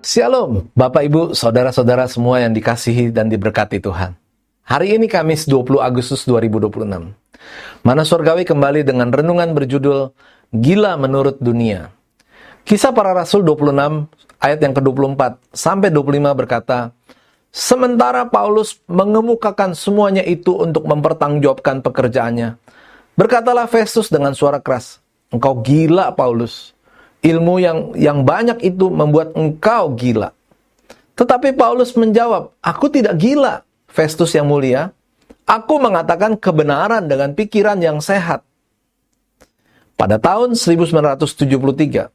Shalom, Bapak Ibu, Saudara-saudara semua yang dikasihi dan diberkati Tuhan. Hari ini Kamis 20 Agustus 2026. Mana Surgawi kembali dengan renungan berjudul Gila Menurut Dunia. Kisah Para Rasul 26 ayat yang ke-24 sampai 25 berkata, sementara Paulus mengemukakan semuanya itu untuk mempertanggungjawabkan pekerjaannya, berkatalah Festus dengan suara keras, engkau gila Paulus. Ilmu yang banyak itu membuat engkau gila. Tetapi Paulus menjawab, aku tidak gila, Festus yang mulia. Aku mengatakan kebenaran dengan pikiran yang sehat. Pada tahun 1973,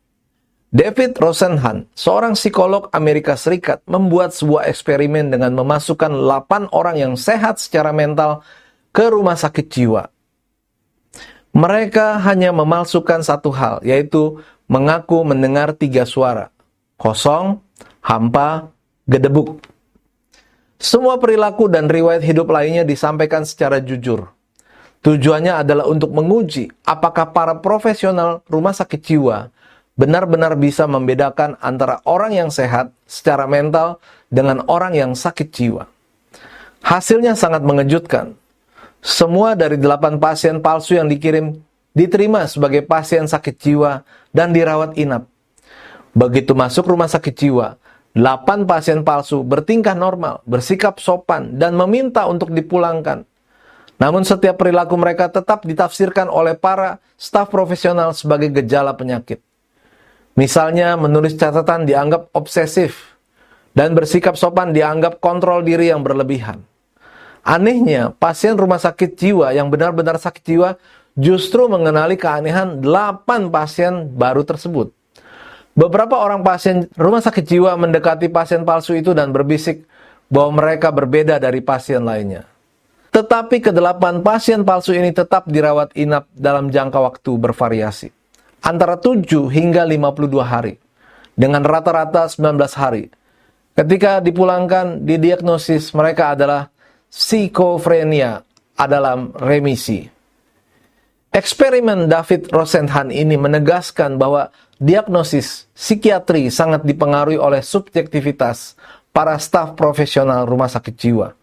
David Rosenhan, seorang psikolog Amerika Serikat, membuat sebuah eksperimen dengan memasukkan 8 orang yang sehat secara mental ke rumah sakit jiwa. Mereka hanya memalsukan satu hal, yaitu mengaku mendengar 3 suara, kosong, hampa, gedebuk. Semua perilaku dan riwayat hidup lainnya disampaikan secara jujur. Tujuannya adalah untuk menguji apakah para profesional rumah sakit jiwa benar-benar bisa membedakan antara orang yang sehat secara mental dengan orang yang sakit jiwa. Hasilnya sangat mengejutkan. Semua dari 8 pasien palsu yang dikirim diterima sebagai pasien sakit jiwa dan dirawat inap. Begitu masuk rumah sakit jiwa, 8 pasien palsu bertingkah normal, bersikap sopan, dan meminta untuk dipulangkan. Namun setiap perilaku mereka tetap ditafsirkan oleh para staf profesional sebagai gejala penyakit. Misalnya, menulis catatan dianggap obsesif, dan bersikap sopan dianggap kontrol diri yang berlebihan. Anehnya, pasien rumah sakit jiwa yang benar-benar sakit jiwa justru mengenali keanehan 8 pasien baru tersebut. Beberapa orang pasien rumah sakit jiwa mendekati pasien palsu itu dan berbisik bahwa mereka berbeda dari pasien lainnya. Tetapi ke-8 pasien palsu ini tetap dirawat inap dalam jangka waktu bervariasi, antara 7 hingga 52 hari, dengan rata-rata 19 hari. Ketika dipulangkan, didiagnosis mereka adalah skizofrenia dalam remisi. Eksperimen David Rosenhan ini menegaskan bahwa diagnosis psikiatri sangat dipengaruhi oleh subjektivitas para staf profesional rumah sakit jiwa,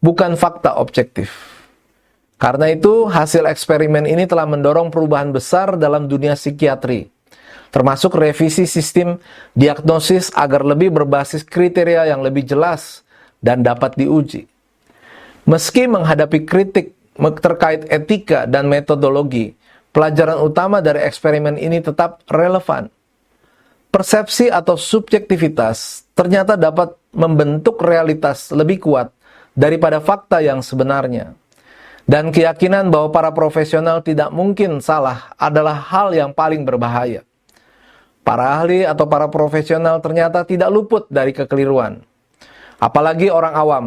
bukan fakta objektif. Karena itu, hasil eksperimen ini telah mendorong perubahan besar dalam dunia psikiatri, termasuk revisi sistem diagnosis agar lebih berbasis kriteria yang lebih jelas dan dapat diuji. Meski menghadapi kritik terkait etika dan metodologi, pelajaran utama dari eksperimen ini tetap relevan. Persepsi atau subjektivitas ternyata dapat membentuk realitas lebih kuat daripada fakta yang sebenarnya. Dan keyakinan bahwa para profesional tidak mungkin salah adalah hal yang paling berbahaya. Para ahli atau para profesional ternyata tidak luput dari kekeliruan. Apalagi orang awam,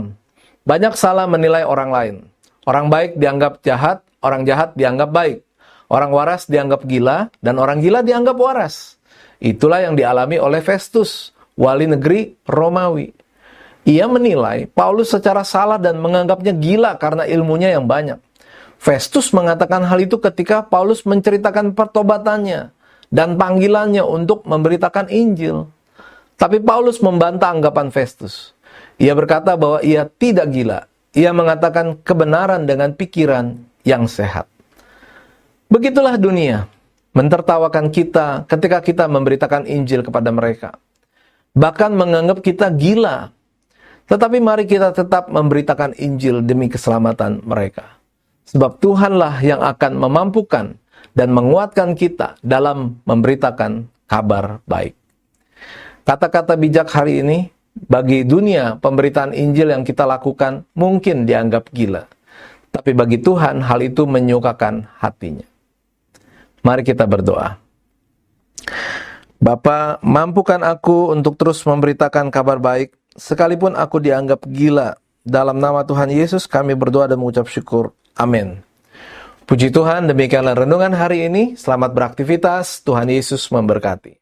banyak salah menilai orang lain. Orang baik dianggap jahat, orang jahat dianggap baik. Orang waras dianggap gila, dan orang gila dianggap waras. Itulah yang dialami oleh Festus, wali negeri Romawi. Ia menilai Paulus secara salah dan menganggapnya gila karena ilmunya yang banyak. Festus mengatakan hal itu ketika Paulus menceritakan pertobatannya dan panggilannya untuk memberitakan Injil. Tapi Paulus membantah anggapan Festus. Ia berkata bahwa ia tidak gila. Ia mengatakan kebenaran dengan pikiran yang sehat. Begitulah dunia mentertawakan kita ketika kita memberitakan Injil kepada mereka. Bahkan menganggap kita gila. Tetapi mari kita tetap memberitakan Injil demi keselamatan mereka. Sebab Tuhanlah yang akan memampukan dan menguatkan kita dalam memberitakan kabar baik. Kata-kata bijak hari ini, bagi dunia, pemberitaan Injil yang kita lakukan mungkin dianggap gila. Tapi bagi Tuhan, hal itu menyukakan hatinya. Mari kita berdoa. Bapa, mampukan aku untuk terus memberitakan kabar baik, sekalipun aku dianggap gila. Dalam nama Tuhan Yesus, kami berdoa dan mengucap syukur. Amin. Puji Tuhan, demikianlah renungan hari ini. Selamat beraktivitas. Tuhan Yesus memberkati.